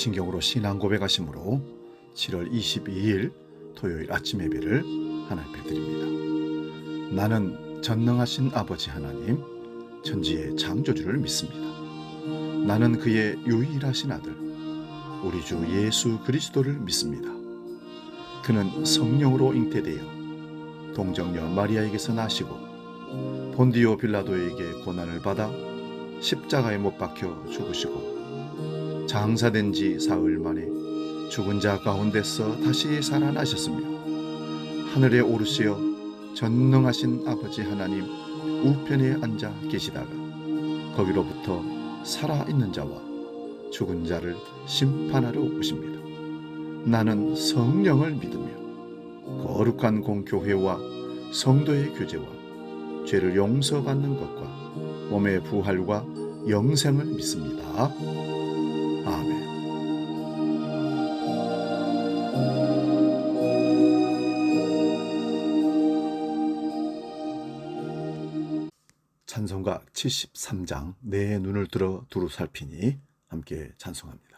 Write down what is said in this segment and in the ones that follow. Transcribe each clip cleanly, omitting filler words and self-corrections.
사도신경으로 신앙 고백하심으로 7월 22일 토요일 아침 예배를 하나 앞에 드립니다. 나는 전능하신 아버지 하나님, 천지의 창조주를 믿습니다. 나는 그의 유일하신 아들, 우리 주 예수 그리스도를 믿습니다. 그는 성령으로 잉태되어 동정녀 마리아에게서 나시고 본디오 빌라도에게 고난을 받아 십자가에 못 박혀 죽으시고 장사된 지 사흘 만에 죽은 자 가운데서 다시 살아나셨으며 하늘에 오르시어 전능하신 아버지 하나님 우편에 앉아 계시다가 거기로부터 살아있는 자와 죽은 자를 심판하러 오십니다. 나는 성령을 믿으며 거룩한 공교회와 성도의 교제와 죄를 용서받는 것과 몸의 부활과 영생을 믿습니다. 아멘. 찬송가 73장 내 눈을 들어 두루 살피니 함께 찬송합니다.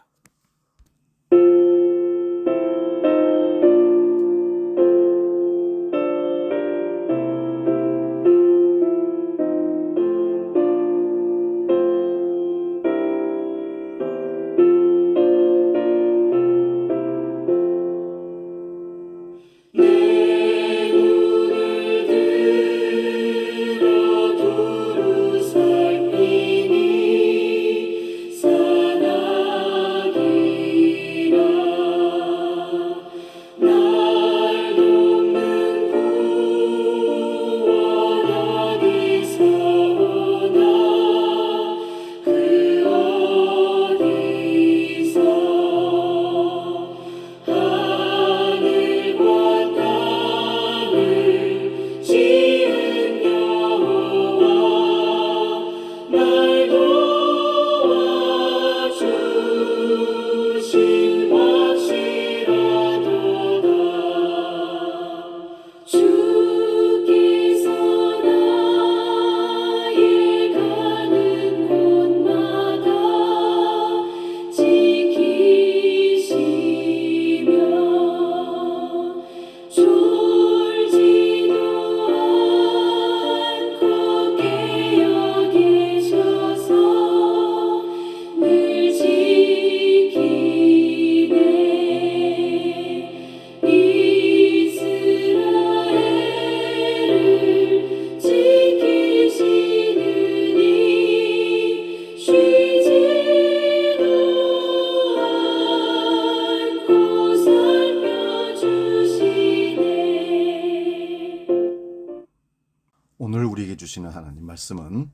오늘 우리에게 주시는 하나님 말씀은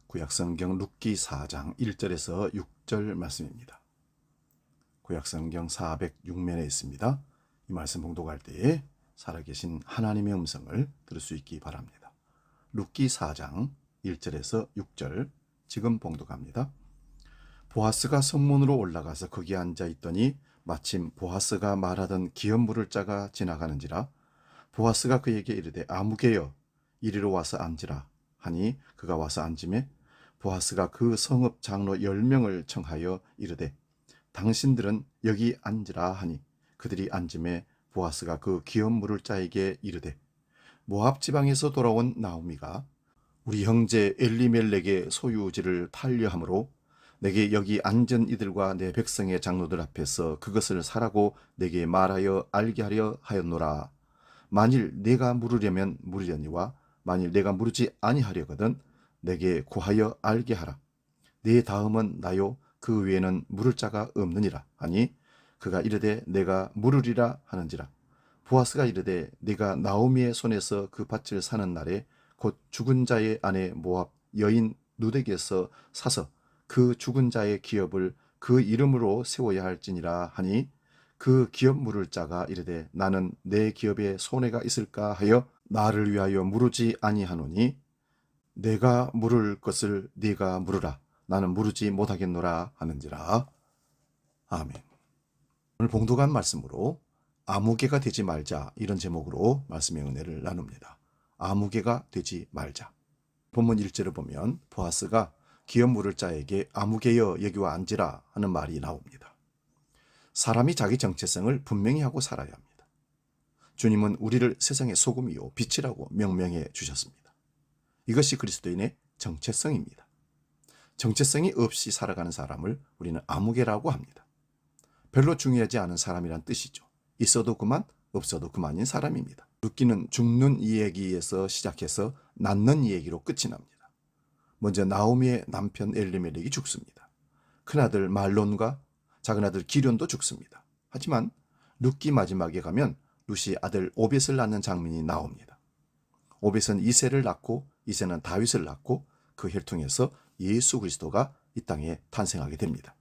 구약성경 룻기 4장 1절에서 6절 말씀입니다. 구약성경 406면에 있습니다. 이 말씀 봉독할 때에 살아계신 하나님의 음성을 들을 수 있기 바랍니다. 룻기 4장 1절에서 6절 지금 봉독합니다. 보아스가 성문으로 올라가서 거기에 앉아 있더니 마침 보아스가 말하던 기업물을 짜가 지나가는지라 보아스가 그에게 이르되 아무개여 이리로 와서 앉으라 하니 그가 와서 앉으매 보아스가 그 성읍 장로 10명을 청하여 이르되 당신들은 여기 앉으라 하니 그들이 앉음에 보아스가 그 기업물을 짜에게 이르되 모압 지방에서 돌아온 나오미가 우리 형제 엘리멜렉의 소유지를 팔려 함으로 내게 여기 앉은 이들과 내 백성의 장로들 앞에서 그것을 사라고 내게 말하여 알게 하려 하였노라. 만일 내가 물으려면 물으려니와 만일 내가 물으지 아니하려거든 내게 구하여 알게 하라. 네 다음은 나요 그 외에는 물을 자가 없느니라 하니 그가 이르되 내가 물으리라 하는지라. 보아스가 이르되 네가 나오미의 손에서 그 밭을 사는 날에 곧 죽은 자의 아내 모압 여인 룻에게서 사서 그 죽은 자의 기업을 그 이름으로 세워야 할지니라 하니 그 기업 물을 자가 이르되 나는 내 기업에 손해가 있을까 하여 나를 위하여 물으지 아니하노니 내가 물을 것을 네가 물으라. 나는 물으지 못하겠노라 하는지라. 아멘. 오늘 봉독한 말씀으로 아무개가 되지 말자 이런 제목으로 말씀의 은혜를 나눕니다. 아무개가 되지 말자. 본문 1절을 보면 보아스가 기업 물을 자에게 아무개여 여기와 앉으라 하는 말이 나옵니다. 사람이 자기 정체성을 분명히 하고 살아야 합니다. 주님은 우리를 세상의 소금이요 빛이라고 명명해 주셨습니다. 이것이 그리스도인의 정체성입니다. 정체성이 없이 살아가는 사람을 우리는 아무개라고 합니다. 별로 중요하지 않은 사람이란 뜻이죠. 있어도 그만, 없어도 그만인 사람입니다. 룻기는 죽는 이야기에서 시작해서 낫는 이야기로 끝이 납니다. 먼저 나오미의 남편 엘리멜렉이 죽습니다. 큰아들 말론과 작은아들 기련도 죽습니다. 하지만 룻기 마지막에 가면 룻이 아들 오벳을 낳는 장면이 나옵니다. 오벳은 이새를 낳고 이새는 다윗을 낳고 그 혈통에서 예수 그리스도가 이 땅에 탄생하게 됩니다.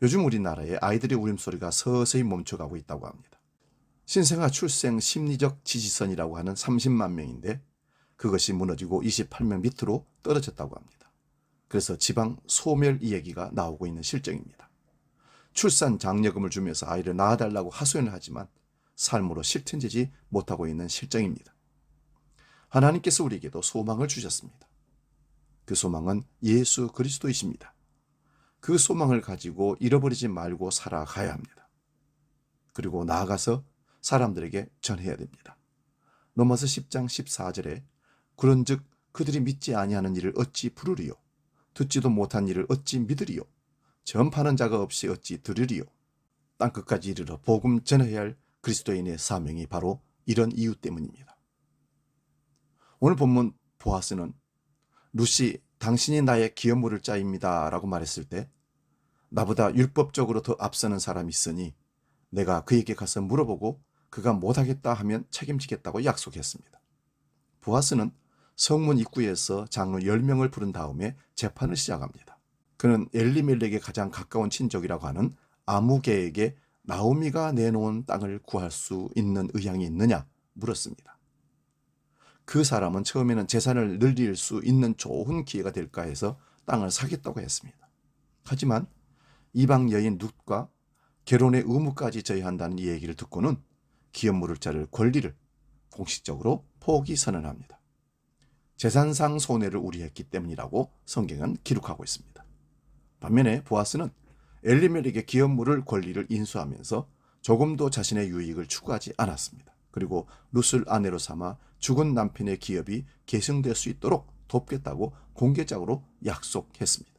요즘 우리나라에 아이들의 울음소리가 서서히 멈춰가고 있다고 합니다. 신생아 출생 심리적 지지선이라고 하는 30만 명인데 그것이 무너지고 28명 밑으로 떨어졌다고 합니다. 그래서 지방 소멸 이야기가 나오고 있는 실정입니다. 출산 장려금을 주면서 아이를 낳아달라고 하소연을 하지만 삶으로 실천되지 못하고 있는 실정입니다. 하나님께서 우리에게도 소망을 주셨습니다. 그 소망은 예수 그리스도이십니다. 그 소망을 가지고 잃어버리지 말고 살아가야 합니다. 그리고 나아가서 사람들에게 전해야 됩니다. 로마서 10장 14절에 그런즉 그들이 믿지 아니하는 일을 어찌 부르리요 듣지도 못한 일을 어찌 믿으리요 전파하는 자가 없이 어찌 들으리요 땅끝까지 이르러 복음 전해야 할 그리스도인의 사명이 바로 이런 이유 때문입니다. 오늘 본문 보아스는 룻이 당신이 나의 기업 물을 자입니다 라고 말했을 때 나보다 율법적으로 더 앞서는 사람이 있으니 내가 그에게 가서 물어보고 그가 못하겠다 하면 책임지겠다고 약속했습니다. 보아스는 성문 입구에서 장로 10명을 부른 다음에 재판을 시작합니다. 그는 엘리멜렉의 가장 가까운 친족이라고 하는 아무개에게 나오미가 내놓은 땅을 구할 수 있는 의향이 있느냐 물었습니다. 그 사람은 처음에는 재산을 늘릴 수 있는 좋은 기회가 될까 해서 땅을 사겠다고 했습니다. 하지만 이방 여인 룻과 결혼의 의무까지 져야 한다는 이 얘기를 듣고는 기업 물을 자를 권리를 공식적으로 포기 선언합니다. 재산상 손해를 우려했기 때문이라고 성경은 기록하고 있습니다. 반면에 보아스는 엘리멜렉의 기업 물을 권리를 인수하면서 조금도 자신의 유익을 추구하지 않았습니다. 그리고 룻을 아내로 삼아 죽은 남편의 기업이 계승될 수 있도록 돕겠다고 공개적으로 약속했습니다.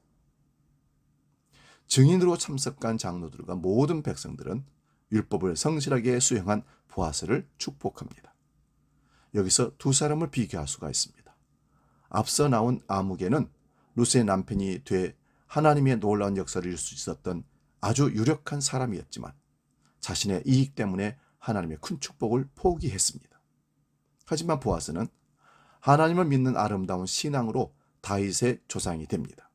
증인으로 참석한 장로들과 모든 백성들은 율법을 성실하게 수행한 보아스를 축복합니다. 여기서 두 사람을 비교할 수가 있습니다. 앞서 나온 아무개는 룻의 남편이 돼 하나님의 놀라운 역사를 이룰 수 있었던 아주 유력한 사람이었지만 자신의 이익 때문에 하나님의 큰 축복을 포기했습니다. 하지만 보아스는 하나님을 믿는 아름다운 신앙으로 다윗의 조상이 됩니다.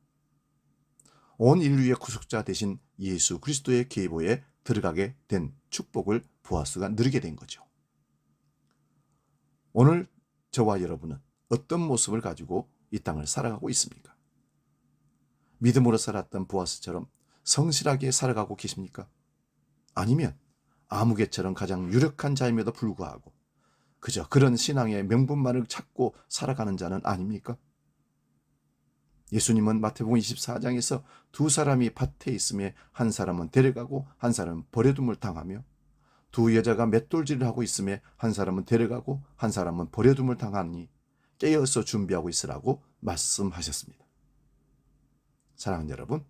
온 인류의 구속자 되신 예수 그리스도의 계보에 들어가게 된 축복을 보아스가 누리게 된 거죠. 오늘 저와 여러분은 어떤 모습을 가지고 이 땅을 살아가고 있습니까? 믿음으로 살았던 보아스처럼 성실하게 살아가고 계십니까? 아니면 아무개처럼 가장 유력한 자임에도 불구하고 그저 그런 신앙의 명분만을 찾고 살아가는 자는 아닙니까? 예수님은 마태복음 24장에서 두 사람이 밭에 있음에 한 사람은 데려가고 한 사람은 버려둠을 당하며 두 여자가 맷돌질을 하고 있음에 한 사람은 데려가고 한 사람은 버려둠을 당하니 깨어서 준비하고 있으라고 말씀하셨습니다. 사랑하는 여러분,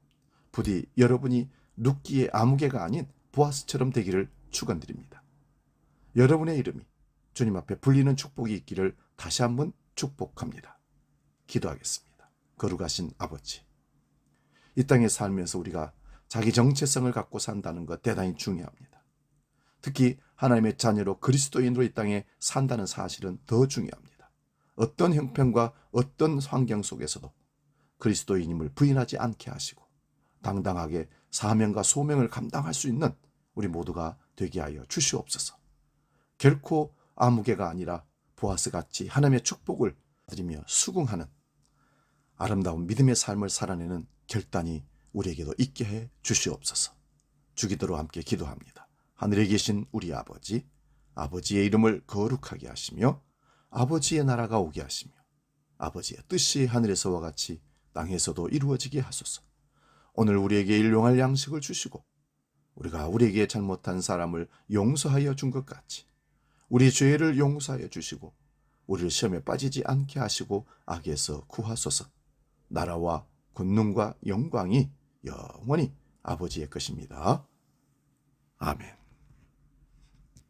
부디 여러분이 룻기의 아무개가 아닌 보아스처럼 되기를 축원드립니다. 여러분의 이름이 주님 앞에 불리는 축복이 있기를 다시 한번 축복합니다. 기도하겠습니다. 거룩하신 아버지, 이 땅에 살면서 우리가 자기 정체성을 갖고 산다는 것 대단히 중요합니다. 특히 하나님의 자녀로 그리스도인으로 이 땅에 산다는 사실은 더 중요합니다. 어떤 형편과 어떤 환경 속에서도 그리스도인임을 부인하지 않게 하시고 당당하게 사명과 소명을 감당할 수 있는 우리 모두가 되게 하여 주시옵소서. 결코 아무개가 아니라 보아스같이 하나님의 축복을 드리며 수긍하는 아름다운 믿음의 삶을 살아내는 결단이 우리에게도 있게 해 주시옵소서. 주기도로 함께 기도합니다. 하늘에 계신 우리 아버지, 아버지의 이름을 거룩하게 하시며 아버지의 나라가 오게 하시며 아버지의 뜻이 하늘에서와 같이 땅에서도 이루어지게 하소서. 오늘 우리에게 일용할 양식을 주시고 우리가 우리에게 잘못한 사람을 용서하여 준 것 같이 우리 죄를 용서하여 주시고 우리를 시험에 빠지지 않게 하시고 악에서 구하소서. 나라와 권능과 영광이 영원히 아버지의 것입니다. 아멘.